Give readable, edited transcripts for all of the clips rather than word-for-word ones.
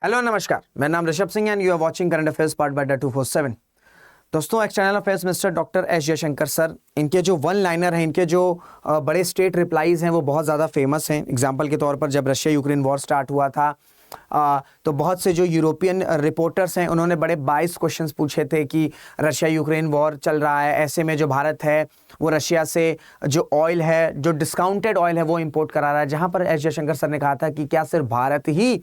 Hello नमस्कार, मेरा नाम Rishabh Singh and you are watching current affairs part by 247। दोस्तों, external affairs minister doctor S Jaishankar sir, इनके जो वन लाइनर हैं, इनके जो बड़े स्टेट रिप्लाईज हैं वो बहुत ज़्यादा फेमस हैं। एग्जांपल के तौर पर जब रशिया यूक्रेन वॉर स्टार्ट हुआ था तो बहुत से जो यूरोपियन रिपोर्टर्स हैं उन्होंने बड़े 22 क्वेश्चंस पूछे थे कि रशिया यूक्रेन वॉर चल रहा है, ऐसे में जो भारत है वो रशिया से जो ऑयल है, जो डिस्काउंटेड ऑयल है वो इंपोर्ट करा रहा है। जहां पर एस जयशंकर सर ने कहा था कि क्या सिर्फ भारत ही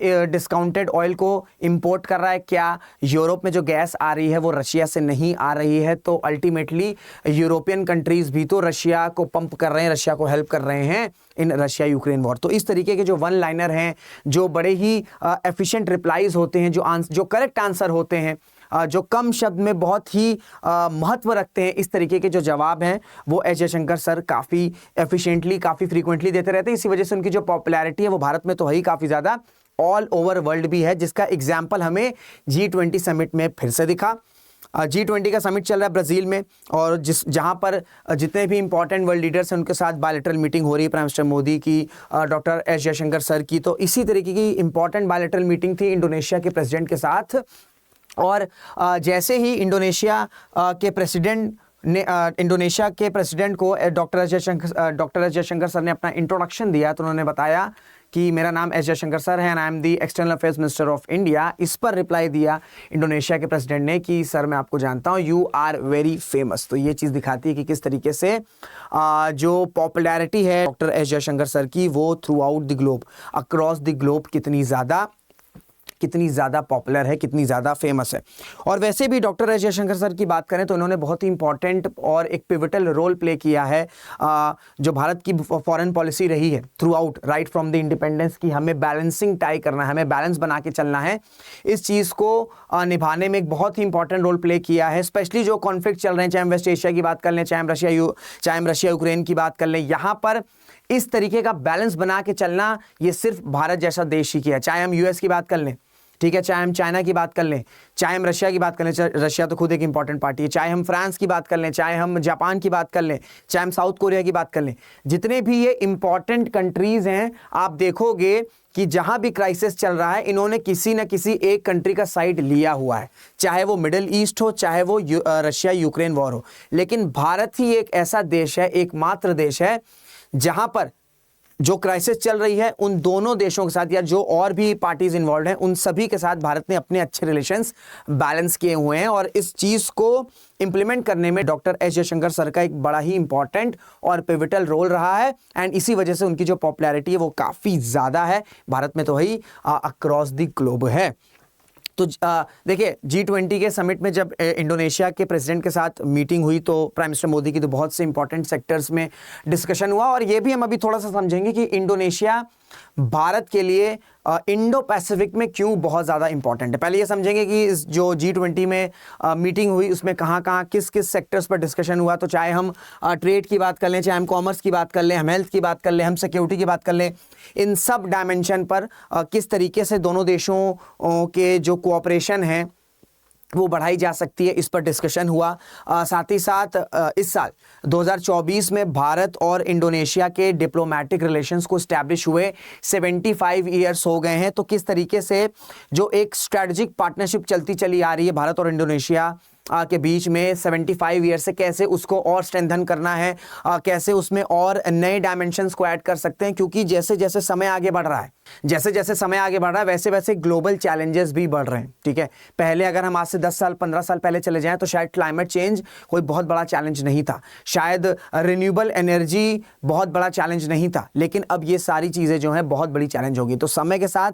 डिस्काउंटेड ऑयल को इंपोर्ट कर रहा है, क्या यूरोप में जो गैस आ रही है वो रशिया से नहीं आ रही है? तो अल्टीमेटली यूरोपियन कंट्रीज भी तो रशिया को पंप कर रहे हैं, रशिया को हेल्प कर रहे हैं इन रशिया यूक्रेन वॉर। तो इस तरीके के जो वन लाइनर हैं, जो बड़े ही एफिशिएंट रिप्लाईज होते हैं, जो करेक्ट आंसर होते हैं, जो कम शब्द में बहुत ही महत्व रखते हैं, इस तरीके के जो जवाब हैं वो एस जयशंकर सर काफ़ी एफिशिएंटली, काफ़ी फ्रीक्वेंटली देते रहते हैं। इसी वजह से उनकी जो पॉपुलैरिटी है वो भारत में तो है ही काफ़ी ज़्यादा, ऑल ओवर वर्ल्ड भी है, जिसका एग्जाम्पल हमें G20 समिट में फिर से दिखा। G20 का समिट चल रहा है ब्राज़ील में, और जहां पर जितने भी इंपॉर्टेंट वर्ल्ड लीडर्स हैं उनके साथ बायलैटरल मीटिंग हो रही है, प्राइम मिनिस्टर मोदी की, डॉक्टर एस जयशंकर सर की। तो इसी तरीके की इंपॉर्टेंट बायलैटरल मीटिंग थी इंडोनेशिया के प्रेसिडेंट के साथ। और जैसे ही इंडोनेशिया के प्रेसिडेंट को डॉक्टर एस जयशंकर सर ने अपना इंट्रोडक्शन दिया, तो उन्होंने बताया कि मेरा नाम एस जयशंकर सर है and I am the external affairs minister of India. इस पर रिप्लाई दिया इंडोनेशिया के प्रेसिडेंट ने कि सर मैं आपको जानता हूं, यू आर वेरी फेमस। तो ये चीज़ दिखाती है कि किस तरीके से जो पॉपुलैरिटी है डॉक्टर एस जयशंकर सर की वो through out the globe, across the globe कितनी ज़्यादा पॉपुलर है, कितनी ज़्यादा फेमस है। और वैसे भी डॉक्टर एस जयशंकर सर की बात करें तो इन्होंने बहुत ही इंपॉर्टेंट और एक पिवटल रोल प्ले किया है जो भारत की फॉरेन पॉलिसी रही है through out, right from the independence, की हमें बैलेंसिंग टाई करना है, हमें बैलेंस बना के चलना है। इस चीज़ को निभाने में एक बहुत ही इंपॉर्टेंट रोल प्ले किया है, स्पेशली जो कॉन्फ्लिक्ट चल रहे हैं, चाहे हम वेस्ट एशिया की बात कर लें, चाहे हम रशिया यूक्रेन की बात कर लें, यहाँ पर इस तरीके का बैलेंस बना के चलना ये सिर्फ भारत जैसा देश ही किया है। चाहे हम यूएस की बात कर लें, ठीक है, चाहे हम चाइना की बात कर लें, चाहे हम रशिया की बात कर लें, रशिया तो खुद एक इंपॉर्टेंट पार्टी है, चाहे हम फ्रांस की बात कर लें, चाहे हम जापान की बात कर लें, चाहे हम साउथ कोरिया की बात कर लें, जितने भी ये इंपॉर्टेंट कंट्रीज हैं, आप देखोगे कि जहां भी क्राइसिस चल रहा है इन्होंने किसी न किसी एक कंट्री का साइड लिया हुआ है, चाहे वो मिडिल ईस्ट हो, चाहे वो रशिया यूक्रेन वॉर हो। लेकिन भारत ही एक ऐसा देश है, एकमात्र देश है जहां पर जो क्राइसिस चल रही है उन दोनों देशों के साथ, या जो और भी पार्टीज इन्वॉल्व हैं उन सभी के साथ भारत ने अपने अच्छे रिलेशंस बैलेंस किए हुए हैं। और इस चीज को इंप्लीमेंट करने में डॉक्टर एस जयशंकर सर का एक बड़ा ही इंपॉर्टेंट और पिवटल रोल रहा है, एंड इसी वजह से उनकी जो पॉपुलैरिटी है वो काफी ज्यादा है, भारत में तो ही अक्रॉस द ग्लोब है। तो देखिए, G20 के समिट में जब इंडोनेशिया के प्रेसिडेंट के साथ मीटिंग हुई तो प्राइम मिनिस्टर मोदी की तो बहुत से इंपॉर्टेंट सेक्टर्स में डिस्कशन हुआ। और ये भी हम अभी थोड़ा सा समझेंगे कि इंडोनेशिया भारत के लिए इंडो पैसिफिक में क्यों बहुत ज़्यादा इंपॉर्टेंट है। पहले ये समझेंगे कि इस जो G20 में मीटिंग हुई उसमें कहाँ कहाँ किस किस सेक्टर्स पर डिस्कशन हुआ। तो चाहे हम ट्रेड की बात कर लें, चाहे हम कॉमर्स की बात कर लें, हम हेल्थ की बात कर लें, हम सिक्योरिटी की बात कर लें, इन सब डायमेंशन पर किस तरीके से दोनों देशों के जो कोऑपरेशन है वो बढ़ाई जा सकती है, इस पर डिस्कशन हुआ। साथ ही साथ इस साल 2024 में भारत और इंडोनेशिया के डिप्लोमेटिक रिलेशंस को स्टैब्लिश हुए 75 ईयर्स हो गए हैं। तो किस तरीके से जो एक स्ट्रैटेजिक पार्टनरशिप चलती चली आ रही है भारत और इंडोनेशिया के बीच में 75 ईयर से, कैसे उसको और स्ट्रेंथन करना है, कैसे उसमें और नए डायमेंशंस को ऐड कर सकते हैं। क्योंकि जैसे जैसे समय आगे बढ़ रहा है, वैसे वैसे ग्लोबल चैलेंजेस भी बढ़ रहे हैं। ठीक है, पहले अगर हम आज से 10 साल 15 साल पहले चले जाएं तो शायद क्लाइमेट चेंज कोई बहुत बड़ा चैलेंज नहीं था, शायद रिन्यूएबल एनर्जी बहुत बड़ा चैलेंज नहीं था, लेकिन अब ये सारी चीज़ें जो हैं बहुत बड़ी चैलेंज होगी। तो समय के साथ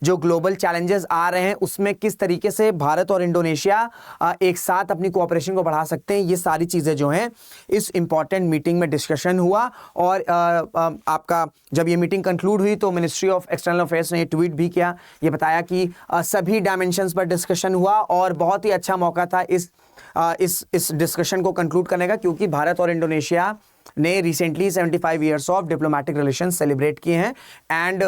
जो ग्लोबल चैलेंजेस आ रहे हैं उसमें किस तरीके से भारत और इंडोनेशिया एक साथ अपनी कोऑपरेशन को बढ़ा सकते हैं, ये सारी चीज़ें जो हैं इस इंपॉर्टेंट मीटिंग में डिस्कशन हुआ। और आपका जब ये मीटिंग कंक्लूड हुई तो मिनिस्ट्री ऑफ एक्सटर्नल अफेयर्स ने ट्वीट भी किया, ये बताया कि सभी डायमेंशंस पर डिस्कशन हुआ और बहुत ही अच्छा मौका था इस डिस्कशन को कंक्लूड करने का, क्योंकि भारत और इंडोनेशिया ने recently 75 years of diplomatic relation celebrate किए हैं। एंड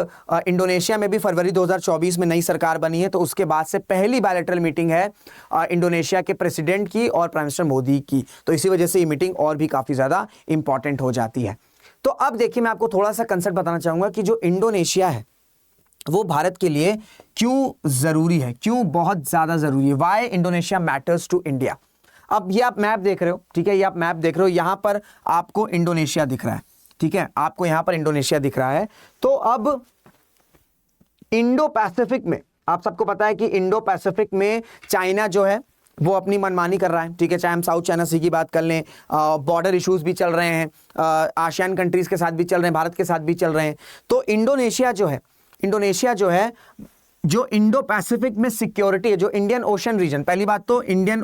इंडोनेशिया में भी फरवरी 2024 में नई सरकार बनी है, तो उसके बाद से पहली बायलैटरल मीटिंग है इंडोनेशिया के प्रेसिडेंट की और प्राइम मिनिस्टर मोदी की। तो इसी वजह से ये मीटिंग और भी काफ़ी ज़्यादा इंपॉर्टेंट हो जाती है। तो अब देखिए, मैं आपको थोड़ा सा कंसेप्ट बताना चाहूँगा कि जो इंडोनेशिया है वो भारत के लिए क्यों जरूरी है, क्यों बहुत ज्यादा जरूरी है, why Indonesia matters to India. अब ये आप मैप देख रहे हो, ठीक है, ये आप मैप देख रहे हो, यहां पर आपको इंडोनेशिया दिख रहा है, ठीक है, आपको यहां पर इंडोनेशिया दिख रहा है। तो अब इंडो पैसिफिक में आप सबको पता है कि इंडो पैसिफिक में चाइना जो है वो अपनी मनमानी कर रहा है, ठीक है, चाहे हम साउथ चाइना सी की बात कर लें, बॉर्डर इश्यूज भी चल रहे हैं, आसियान कंट्रीज के साथ भी चल रहे हैं, भारत के साथ भी चल रहे हैं। तो इंडोनेशिया जो है जो इंडो पैसिफिक में सिक्योरिटी है, जो इंडियन ओशन रीजन, पहली बात तो इंडियन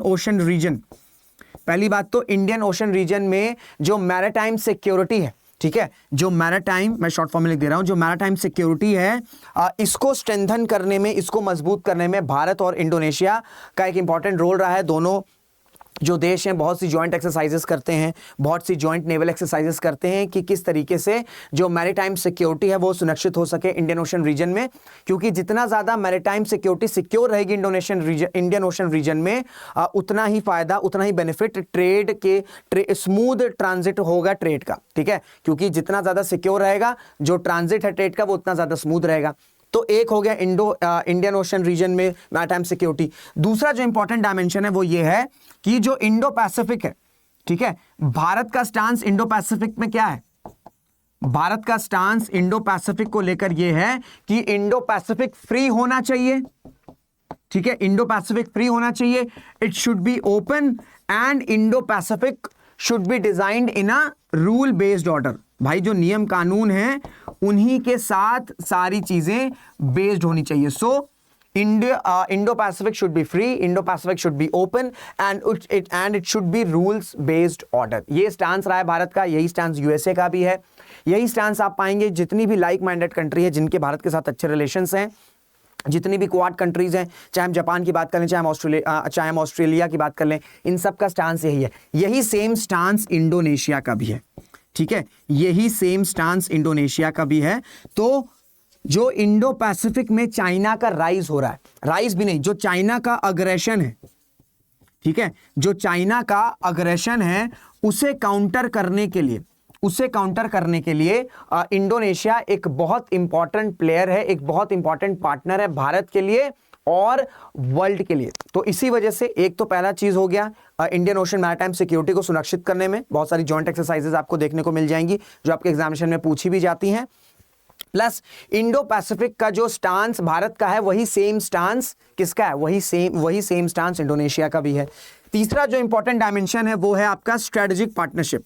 ओशन रीजन में जो मैरीटाइम सिक्योरिटी है, ठीक है, जो मैरीटाइम, मैं शॉर्ट फॉर्म में लिख दे रहा हूं, जो मैरीटाइम सिक्योरिटी है, इसको स्ट्रेंथन करने में, इसको मजबूत करने में भारत और इंडोनेशिया का एक इंपॉर्टेंट रोल रहा है। दोनों जो देश हैं बहुत सी जॉइंट एक्सरसाइजेस करते हैं, बहुत सी जॉइंट नेवल एक्सरसाइजेस करते हैं कि किस तरीके से जो मैरीटाइम सिक्योरिटी है वो सुनिश्चित हो सके इंडियन ओशन रीजन में, क्योंकि जितना ज़्यादा मैरीटाइम सिक्योरिटी सिक्योर रहेगी इंडियन ओशन रीजन में, उतना ही फायदा, उतना ही बेनिफिट ट्रेड के स्मूथ ट्रांजिट होगा ट्रेड का, ठीक है, क्योंकि जितना ज़्यादा सिक्योर रहेगा जो ट्रांजिट है ट्रेड का वो उतना ज़्यादा स्मूथ रहेगा। तो एक हो गया इंडियन ओशन रीजन में मैरीटाइम सिक्योरिटी। दूसरा जो इंपॉर्टेंट डायमेंशन है वो ये है कि जो इंडो पैसिफिक है, ठीक है, भारत का स्टांस इंडो पैसिफिक में क्या है, भारत का स्टांस इंडो पैसिफिक को लेकर यह है कि इंडो पैसिफिक फ्री होना चाहिए, ठीक है, इंडो पैसिफिक फ्री होना चाहिए, it should be open and Indo Pacific should B designed in a rule based order. भाई जो नियम कानून है उन्हीं के साथ सारी चीजें बेस्ड होनी चाहिए। So Indo Pacific should be free, Indo Pacific should be open and it should be rules based order. ये स्टांस रहा है भारत का, यही स्टांस यूएसए का भी है, यही स्टांस आप पाएंगे जितनी भी लाइक माइंडेड कंट्री है जिनके भारत के साथ अच्छे रिलेशंस हैं, जितनी भी क्वाड कंट्रीज हैं, चाहे हम जापान की बात कर लें, चाहे हम ऑस्ट्रेलिया की बात कर लें, इन सब का स्टांस यही है। यही सेम स्टांस इंडोनेशिया का भी है, ठीक है, यही सेम स्टांस इंडोनेशिया का भी है। तो जो इंडो पैसिफिक में चाइना का राइज हो रहा है, राइज भी नहीं, जो चाइना का अग्रेशन है, ठीक है, जो चाइना का अग्रेशन है उसे काउंटर करने के लिए इंडोनेशिया एक बहुत इंपॉर्टेंट प्लेयर है, एक बहुत इंपॉर्टेंट पार्टनर है भारत के लिए और वर्ल्ड के लिए। तो इसी वजह से एक तो पहला चीज हो गया इंडियन ओशन मैरीटाइम सिक्योरिटी को सुनिश्चित करने में बहुत सारी जॉइंट एक्सरसाइजेज आपको देखने को मिल जाएंगी जो आपके एग्जामिनेशन में पूछी भी जाती हैं, प्लस इंडो पैसिफिक का जो स्टांस भारत का है वही सेम स्टांस किसका है, वही सेम स्टांस इंडोनेशिया का भी है। तीसरा जो इंपॉर्टेंट डायमेंशन है वो है आपका स्ट्रेटेजिक पार्टनरशिप।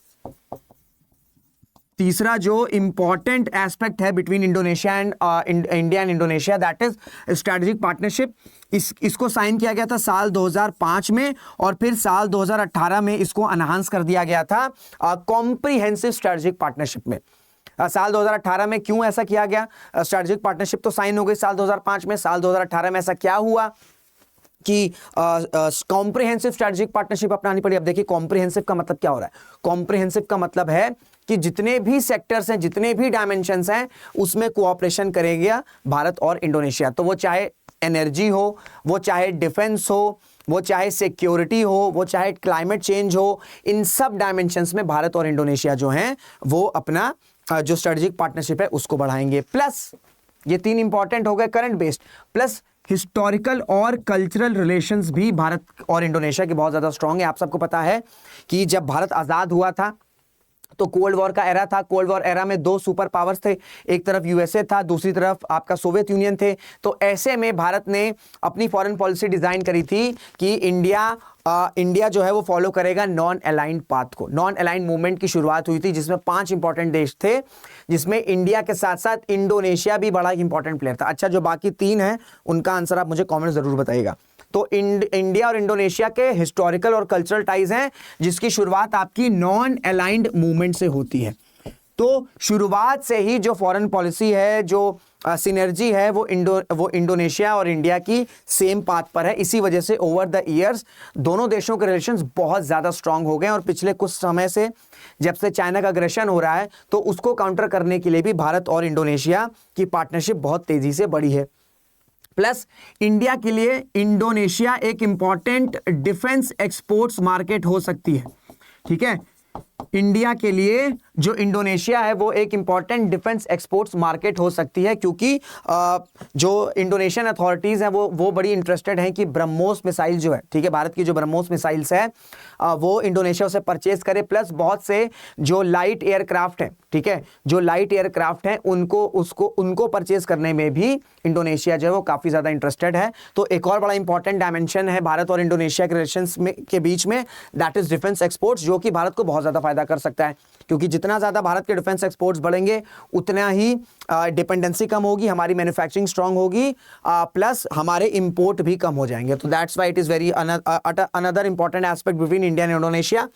तीसरा जो इंपॉर्टेंट एस्पेक्ट है between Indonesia and India and Indonesia, that is strategic partnership. इसको साइन किया गया था साल 2005 में और फिर साल 2018 में इसको एनहांस कर दिया गया था कॉम्प्रिहेंसिव स्ट्रेटेजिक पार्टनरशिप में। साल 2018 में क्यों ऐसा किया गया, स्ट्रेटेजिक पार्टनरशिप तो साइन हो गई साल 2005 में, साल 2018 में ऐसा क्या हुआ कि कॉम्प्रिहेंसिव स्ट्रेटेजिक पार्टनरशिप अपनानी पड़ी। अब देखिए कॉम्प्रिहेंसिव का मतलब क्या हो रहा है, कॉम्प्रिहेंसिव का मतलब है कि जितने भी सेक्टर्स हैं, जितने भी डायमेंशंस हैं, उसमें कोऑपरेशन करेगा भारत और इंडोनेशिया। तो वो चाहे एनर्जी हो, वो चाहे डिफेंस हो, वो चाहे सिक्योरिटी हो, वो चाहे क्लाइमेट चेंज हो, इन सब डायमेंशंस में भारत और इंडोनेशिया जो हैं वो अपना जो स्ट्रेटेजिक पार्टनरशिप है उसको बढ़ाएंगे। प्लस ये तीन इंपॉर्टेंट हो गए करंट बेस्ड, प्लस हिस्टोरिकल और कल्चरल रिलेशंस भी भारत और इंडोनेशिया के बहुत ज़्यादा स्ट्रांग है। आप सबको पता है कि जब भारत आज़ाद हुआ था तो कोल्ड वॉर का एरा था, कोल्ड वॉर एरा में दो सुपर पावर्स थे, एक तरफ यूएसए था, दूसरी तरफ आपका सोवियत यूनियन थे। तो ऐसे में भारत ने अपनी फॉरेन पॉलिसी डिज़ाइन करी थी कि इंडिया जो है वो फॉलो करेगा नॉन अलाइंड पाथ को। नॉन अलाइंड मूवमेंट की शुरुआत हुई थी जिसमें 5 इंपॉर्टेंट देश थे, जिसमें इंडिया के साथ साथ इंडोनेशिया भी बड़ा इंपॉर्टेंट प्लेयर था। अच्छा, जो बाकी 3 हैं उनका आंसर आप मुझे कॉमेंट जरूर बताइएगा। तो इंडिया और इंडोनेशिया के हिस्टोरिकल और कल्चरल टाइज हैं जिसकी शुरुआत आपकी नॉन अलाइंड मूवमेंट से होती है। तो शुरुआत से ही जो फॉरेन पॉलिसी है, जो सिनर्जी है, वो इंडोनेशिया और इंडिया की सेम पाथ पर है। इसी वजह से ओवर द ईयर्स दोनों देशों के रिलेशंस बहुत ज़्यादा स्ट्रांग हो गए और पिछले कुछ समय से जब से चाइना का अग्रेशन हो रहा है तो उसको काउंटर करने के लिए भी भारत और इंडोनेशिया की पार्टनरशिप बहुत तेज़ी से बढ़ी है। प्लस इंडिया के लिए इंडोनेशिया एक इंपॉर्टेंट डिफेंस एक्सपोर्ट्स मार्केट हो सकती है, ठीक है। इंडिया के लिए जो इंडोनेशिया है वो एक इंपॉर्टेंट डिफेंस एक्सपोर्ट्स मार्केट हो सकती है, क्योंकि जो इंडोनेशियन अथॉरिटीज़ हैं वो बड़ी इंटरेस्टेड हैं कि ब्रह्मोस मिसाइल जो है, ठीक है, भारत की जो ब्रह्मोस मिसाइल्स है वो इंडोनेशिया उसे परचेज करे, प्लस बहुत से जो लाइट एयरक्राफ्ट हैं, ठीक है, जो लाइट एयरक्राफ्ट हैं उनको परचेज करने में भी इंडोनेशिया जो है वो काफ़ी ज़्यादा इंटरेस्टेड है। तो एक और बड़ा इंपॉर्टेंट डायमेंशन है भारत और इंडोनेशिया के रिलेशंस में के बीच में, दैट इज डिफेंस एक्सपोर्ट्स, जो कि भारत को बहुत ज़्यादा फायदा कर सकता है, क्योंकि जितना ज़्यादा भारत के डिफेंस एक्सपोर्ट्स बढ़ेंगे उतना ही डिपेंडेंसी कम होगी, हमारी मैन्युफैक्चरिंग स्ट्रांग होगी, प्लस हमारे इंपोर्ट भी कम हो जाएंगे। तो that's why it is very another important aspect between India and Indonesia.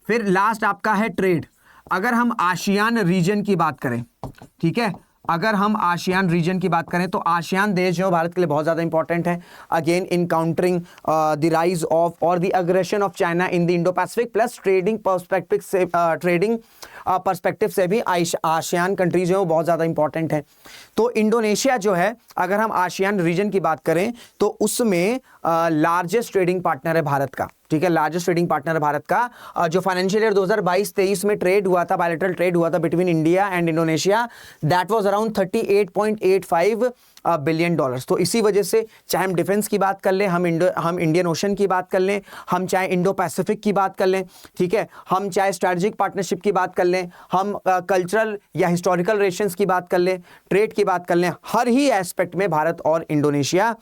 फिर लास्ट आपका है ट्रेड। अगर हम आसियान रीजन की बात करें, ठीक है, अगर हम आसियान रीजन की बात करें तो आसियान देश जो भारत के लिए बहुत ज़्यादा इंपॉर्टेंट है, again in countering the rise of और the aggression of China in the Indo Pacific, plus trading perspective से भी आसियान कंट्रीज जो है वो बहुत ज़्यादा इंपॉर्टेंट है। तो इंडोनेशिया जो है, अगर हम आसियान रीजन की बात करें तो उसमें लार्जेस्ट ट्रेडिंग पार्टनर है भारत का, ठीक है, लार्जेस्ट ट्रेडिंग पार्टनर भारत का। जो फाइनेंशियल ईयर 2022-23 में ट्रेड हुआ था, बायलैटरल ट्रेड हुआ था between India and Indonesia, that was around $38.85 billion. तो इसी वजह से चाहे हम डिफेंस की बात कर लें, हम इंडियन ओशन की बात कर लें, हम चाहे इंडो पैसिफिक की बात कर लें, ठीक है, हम चाहे स्ट्रैटेजिक पार्टनरशिप की बात कर लें, हम कल्चरल या हिस्टोरिकल रिलेशंस की बात कर लें, ट्रेड की बात कर लें, हर ही एस्पेक्ट में भारत और इंडोनेशिया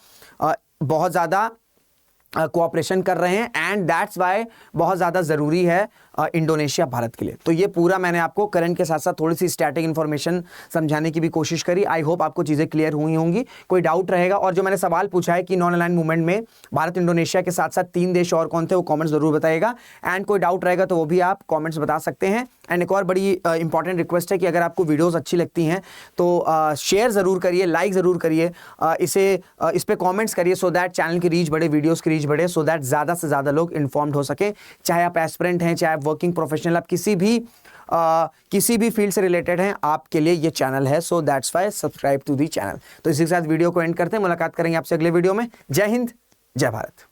बहुत ज़्यादा कोऑपरेशन कर रहे हैं, एंड दैट्स वाई बहुत ज़्यादा ज़रूरी है इंडोनेशिया भारत के लिए। तो ये पूरा मैंने आपको करंट के साथ साथ थोड़ी सी स्टैटिक इन्फॉर्मेशन समझाने की भी कोशिश करी। आई होप आपको चीज़ें क्लियर हुई होंगी। कोई डाउट रहेगा, और जो मैंने सवाल पूछा है कि नॉन अलाइंड मूवमेंट में भारत इंडोनेशिया के साथ साथ 3 देश और कौन थे, वो कॉमेंट्स ज़रूर बताइएगा, एंड कोई डाउट रहेगा तो वो भी आप कॉमेंट्स बता सकते हैं। एंड एक और बड़ी इंपॉर्टेंट रिक्वेस्ट है कि अगर आपको वीडियोज़ अच्छी लगती हैं तो शेयर ज़रूर करिए, लाइक ज़रूर करिए, इस पर कॉमेंट्स करिए, सो दैट चैनल की रीच बढ़े, वीडियोज़ की रीच बढ़े, सो दैट ज़्यादा से ज़्यादा लोग इन्फॉर्म्ड हो सके। चाहे आप एस्पिरेंट हैं, चाहे आप वर्किंग प्रोफेशनल, आप किसी भी फील्ड से रिलेटेड हैं, आपके लिए ये चैनल है। So that's why subscribe to the channel. तो इसी के साथ वीडियो को एंड करते हैं, मुलाकात करेंगे आपसे अगले वीडियो में। जय हिंद, जय भारत।